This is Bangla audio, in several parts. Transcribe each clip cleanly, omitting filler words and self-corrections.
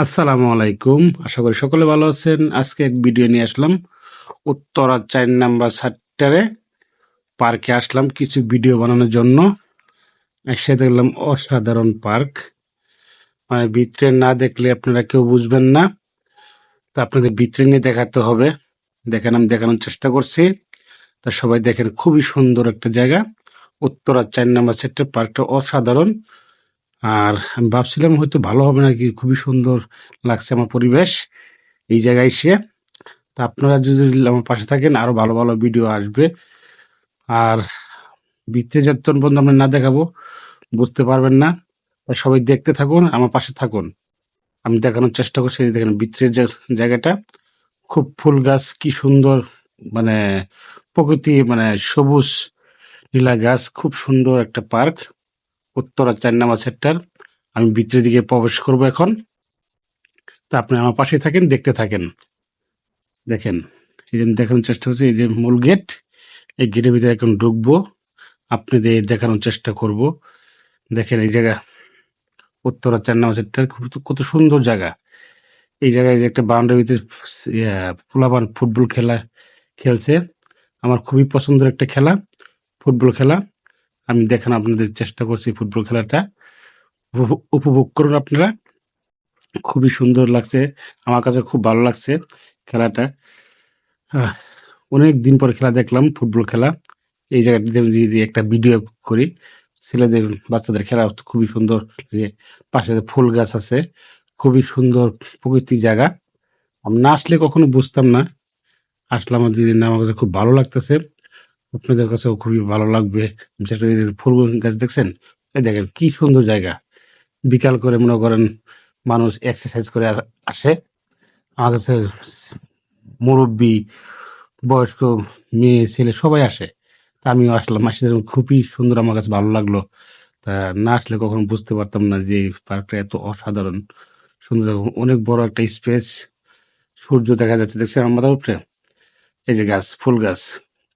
আসসালামু আলাইকুম। আশা করি সকলে ভালো আছেন। আজকে এক ভিডিও নিয়ে আসলাম। উত্তরা ৪ নাম্বার সেক্টরে পার্কে আসলাম কিছু ভিডিও বানানোর জন্য। এসে দেখলাম অসাধারণ পার্ক। মানে ভিতরে না দেখলে আপনারা কেউ বুঝবেন না। তা আপনাদের ভিতরে নিয়ে দেখাতে হবে। দেখেন, আমি দেখানোর চেষ্টা করছি। তা সবাই দেখেন, খুবই সুন্দর একটা জায়গা। উত্তরা ৪ নাম্বার সেক্টর পার্কটা অসাধারণ। আর আমি ভাবছিলাম হয়তো ভালো হবে নাকি, খুবই সুন্দর লাগছে আমার পরিবেশ এই জায়গায় এসে। তা আপনারা যদি আমার পাশে থাকেন আরো ভালো ভালো ভিডিও আসবে। আর ভিতরে যতক্ষণ পর্যন্ত আমরা না দেখাবো বুঝতে পারবেন না। তাই সবাই দেখতে থাকুন, আমার পাশে থাকুন। আমি দেখানোর চেষ্টা করছি। এই দেখেন ভিতরের যে জায়গাটা, খুব ফুল গাছ, কি সুন্দর, মানে প্রকৃতি, মানে সবুজ নীলা গাছ, খুব সুন্দর একটা পার্ক। Uttara ৪ number sector. আমি ভিতরের দিকে প্রবেশ করব এখন। তা আপনি আমার পাশে থাকেন, দেখতে থাকেন। দেখেন, এই যে আমি দেখানোর চেষ্টা করছি, এই যে মূল গেট। এই গেটের ভিতরে এখন ঢুকবো, আপনাদের দেখানোর চেষ্টা করব। দেখেন এই জায়গা, উত্তরা ৪ নাম্বার সেক্টর, কত সুন্দর জায়গা। এই জায়গায় যে একটা বাউন্ডারির ভিতরে পোলাপান ফুটবল খেলছে। আমার খুবই পছন্দের একটা খেলা, ফুটবল খেলা। আমি দেখানো আপনাদের চেষ্টা করছি ফুটবল খেলাটা। উপভোগ করুন আপনারা। খুবই সুন্দর লাগছে, আমার কাছে খুব ভালো লাগছে খেলাটা। আহ, অনেক দিন পর খেলা দেখলাম, ফুটবল খেলা। এই জায়গাটিতে আমি যদি একটা ভিডিও করি, ছেলেদের বাচ্চাদের খেলা খুবই সুন্দর লাগে। পাশে ফুল গাছ আছে, খুবই সুন্দর প্রকৃতির জায়গা। আমি না আসলে কখনো বুঝতাম না। আসলাম, আমার দিদি আমার কাছে খুব ভালো লাগতেছে। আপনাদের কাছেও খুবই ভালো লাগবে। বিশেষ করে এই যে ফুল গাছ দেখছেন, এই দেখেন কি সুন্দর জায়গা। বিকাল করে মনে করেন মানুষ এক্সারসাইজ করে আসে। আমার কাছে মুরব্বী, বয়স্ক, মেয়ে ছেলে সবাই আসে। তা আমিও আসলাম, আসলে খুবই সুন্দর, আমার কাছে ভালো লাগলো। তা না আসলে কখনো বুঝতে পারতাম না যে এই পার্কটা এত অসাধারণ সুন্দর জায়গা। অনেক বড় একটা স্পেস, সূর্য দেখা যাচ্ছে, দেখছেন আমার মাথার উপরে। এই যে গাছ, ফুল গাছ,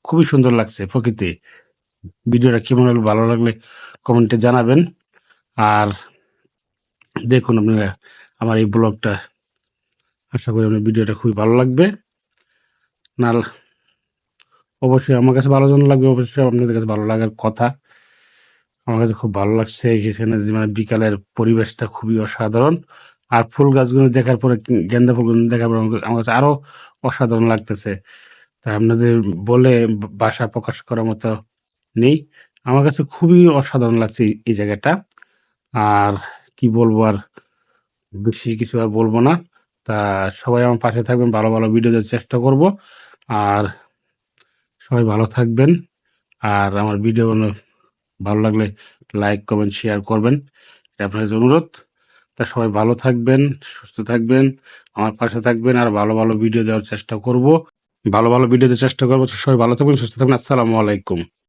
খুবই সুন্দর লাগছে প্রকৃতি। ভিডিওটা কেমন হলো, ভালো লাগলে কমেন্টে জানাবেন। আর দেখুন আপনারা আমার এই ব্লগটা, আশা করি আপনার ভিডিওটা খুবই ভালো লাগবে। না, অবশ্যই আমার কাছে ভালো জন্য লাগবে, অবশ্যই আপনাদের কাছে ভালো লাগার কথা। আমার কাছে খুব ভালো লাগছে এখানে যে মানে বিকালের পরিবেশটা খুবই অসাধারণ। আর ফুল গাছগুলো দেখার পরে, গেন্দা ফুলগুলো দেখার পরে আমার কাছে আরো অসাধারণ লাগতেছে। তা আপনাদের বলে ভাষা প্রকাশ করার মতো নেই। আমার কাছে খুবই অসাধারণ লাগছে এই জায়গাটা। আর কি বলবো, আর বেশি কিছু আর বলবো না। তা সবাই আমার পাশে থাকবেন, ভালো ভালো ভিডিও দেওয়ার চেষ্টা করব। আর সবাই ভালো থাকবেন। আর আমার ভিডিও ভালো লাগলে লাইক, কমেন্ট, শেয়ার করবেন, এটা আপনার কাছে অনুরোধ। তা সবাই ভালো থাকবেন, সুস্থ থাকবেন, আমার পাশে থাকবেন, আর ভালো ভালো ভিডিও দেওয়ার চেষ্টা করব। ভালো ভালো ভিডিও দেওয়ার চেষ্টা করবো। সবাই ভালো থাকবেন, সুস্থ থাকবেন। আসসালামু আলাইকুম।